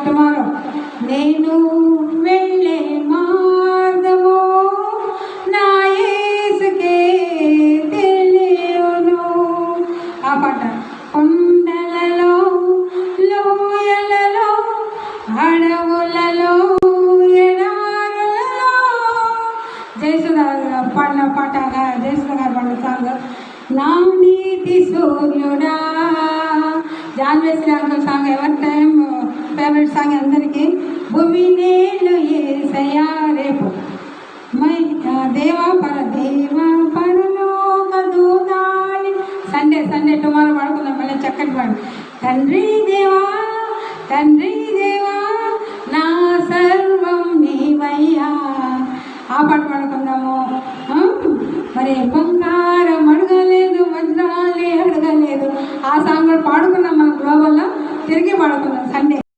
Tomorrow నేను వెళ్ళే మార్గము నా యేసుకే తెలియును. ఆ పాట కొండలలో లోయలలో అడవులలో ఎడారులలో జయసుధా పాడిన పాట, జయసుధ గారు పాడిన సాంగ్. నా నీతి సూర్యుడా జాన్ వెస్లీ అంకుల్ సాంగ్ ఎవరి టైం ఫేవరెట్ సాంగ్ అందరికీ. భూమి నేలు యేసయ్యా రేపు దేవా పరలోక దూతాలి. సండే టుమారో పాడుకుందాం మళ్ళీ చక్కటి పాడు. తండ్రి దేవా నా సర్వం నీవయ్యా. ఆ పాట పాడుకుందాము. మరి బంగారం అడగలేదు, వజ్రాలే అడగలేదు. ఆ సాంగ్ కూడా పాడుకున్నాం మనం గ్లోబల్లో. తిరిగి పాడుకుందాం సండే.